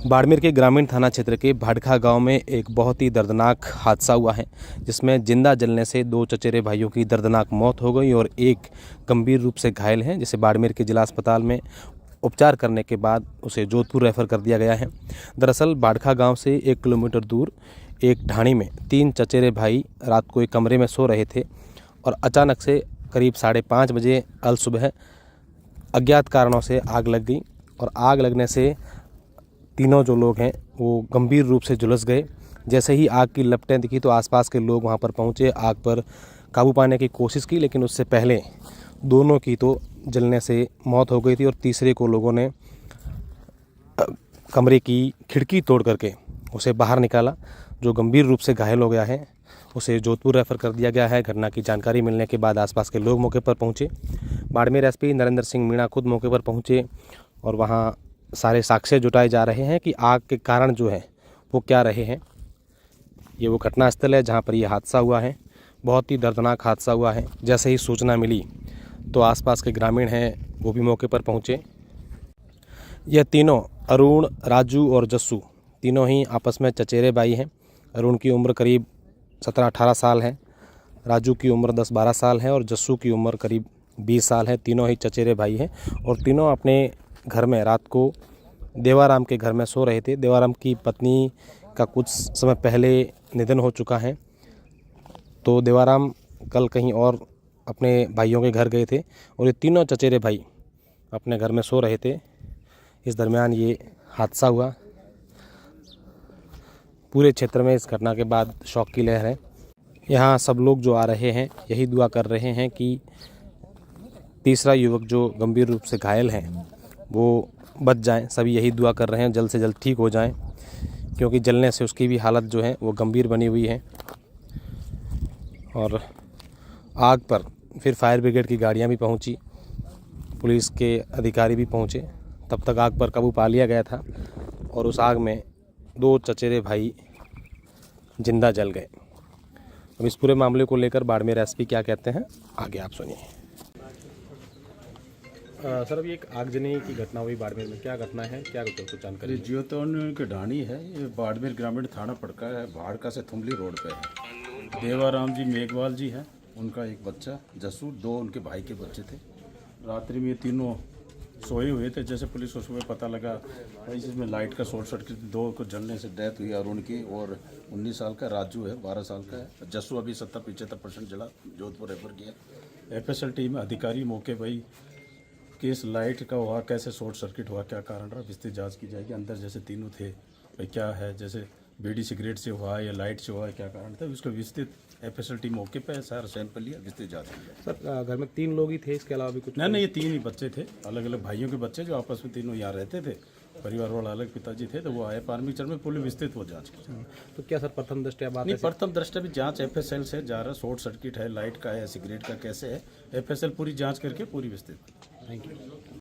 बाड़मेर के ग्रामीण थाना क्षेत्र के भाडखा गांव में एक बहुत ही दर्दनाक हादसा हुआ है, जिसमें जिंदा जलने से दो चचेरे भाइयों की दर्दनाक मौत हो गई और एक गंभीर रूप से घायल है, जिसे बाड़मेर के जिला अस्पताल में उपचार करने के बाद उसे जोधपुर रेफर कर दिया गया है। दरअसल बाड़खा गांव से 1 किलोमीटर दूर एक ढाणी में 3 चचेरे भाई रात को एक कमरे में सो रहे थे और अचानक से करीब 5:30 बजे अलसुबह अज्ञात कारणों से आग लग गई और आग लगने से तीनों जो लोग हैं वो गंभीर रूप से झुलस गए। जैसे ही आग की लपटें दिखी तो आसपास के लोग वहां पर पहुंचे, आग पर काबू पाने की कोशिश की, लेकिन उससे पहले दोनों की तो जलने से मौत हो गई थी और तीसरे को लोगों ने कमरे की खिड़की तोड़ करके उसे बाहर निकाला। जो गंभीर रूप से घायल हो गया है उसे जोधपुर रेफर कर दिया गया है। घटना की जानकारी मिलने के बाद आसपास के लोग मौके पर पहुंचे। बाड़मेर एसपी नरेंद्र सिंह मीणा खुद मौके पर पहुंचे और वहां सारे साक्ष्य जुटाए जा रहे हैं कि आग के कारण जो है वो क्या रहे हैं। ये वो घटना स्थल है जहां पर ये हादसा हुआ है। बहुत ही दर्दनाक हादसा हुआ है। जैसे ही सूचना मिली तो आसपास के ग्रामीण हैं वो भी मौके पर पहुंचे। यह तीनों अरुण, राजू और जस्सू तीनों ही आपस में चचेरे भाई हैं। अरुण की उम्र करीब 17-18 साल है, राजू की उम्र 10-12 साल है और जस्सू की उम्र करीब 20 साल है। तीनों ही चचेरे भाई हैं और तीनों अपने घर में रात को देवाराम के घर में सो रहे थे। देवाराम की पत्नी का कुछ समय पहले निधन हो चुका है, तो देवाराम कल कहीं और अपने भाइयों के घर गए थे और ये तीनों चचेरे भाई अपने घर में सो रहे थे। इस दरमियान ये हादसा हुआ। पूरे क्षेत्र में इस घटना के बाद शौक की लहर है। यहाँ सब लोग जो आ रहे हैं यही दुआ कर रहे हैं कि तीसरा युवक जो गंभीर रूप से घायल है वो बच जाएं। सभी यही दुआ कर रहे हैं जल्द से जल्द ठीक हो जाएं, क्योंकि जलने से उसकी भी हालत जो है वो गंभीर बनी हुई है। और आग पर फिर फायर ब्रिगेड की गाड़ियां भी पहुंची, पुलिस के अधिकारी भी पहुंचे। तब तक आग पर काबू पा लिया गया था और उस आग में 2 चचेरे भाई जिंदा जल गए। अब इस पूरे मामले को लेकर बाड़मेर एसपी क्या कहते हैं आगे आप सुनिए। सर, अभी एक आगजनी की घटना हुई बाड़मेर में, क्या घटना है, क्या कुछ जानकारी? जियोतोन की ढाणी है, ये बाड़मेर ग्रामीण थाना पड़का है, भाड़का से थुमली रोड पे है। देवाराम जी मेघवाल जी हैं, उनका एक बच्चा जस्सू, 2 उनके भाई के बच्चे थे। रात्रि में ये तीनों सोए हुए थे। जैसे पुलिस को सुबह पता लगा इसमें लाइट का शॉर्ट सर्किट, 2 को जलने से डेथ हुई अरुण की, और 19 साल का राजू है, 12 साल का है। जस्सू अभी 70-75% जला, जोधपुर रेफर किया। एफएसएल टीम अधिकारी मौके भाई केस लाइट का हुआ, कैसे शॉर्ट सर्किट हुआ, क्या कारण रहा, विस्तृत जांच की जाएगी। अंदर जैसे तीनों थे भाई क्या है, जैसे बीड़ी सिगरेट से हुआ या लाइट से हुआ, क्या कारण था, उसको विस्तृत एफएसएल टीम मौके पे सारा सैंपल लिया, विस्तृत जांच की जाए। सर, घर में 3 लोग ही थे, इसके अलावा भी कुछ? नहीं, ये 3 ही बच्चे थे, अलग अलग भाइयों के बच्चे जो आपस में तीनों यहाँ रहते थे। परिवार वाला अलग पिताजी थे, तो वो आए प्राथमिक चरण में, पुलिस विस्तृत वो जाँच की। तो क्या सर प्रथम दृष्टया बात नहीं, प्रथम दृष्टया भी जांच एफएसएल से जा रहा, शॉर्ट सर्किट है, लाइट का है, सिगरेट का कैसे है, एफएसएल पूरी जांच करके पूरी विस्तृत। Thank you.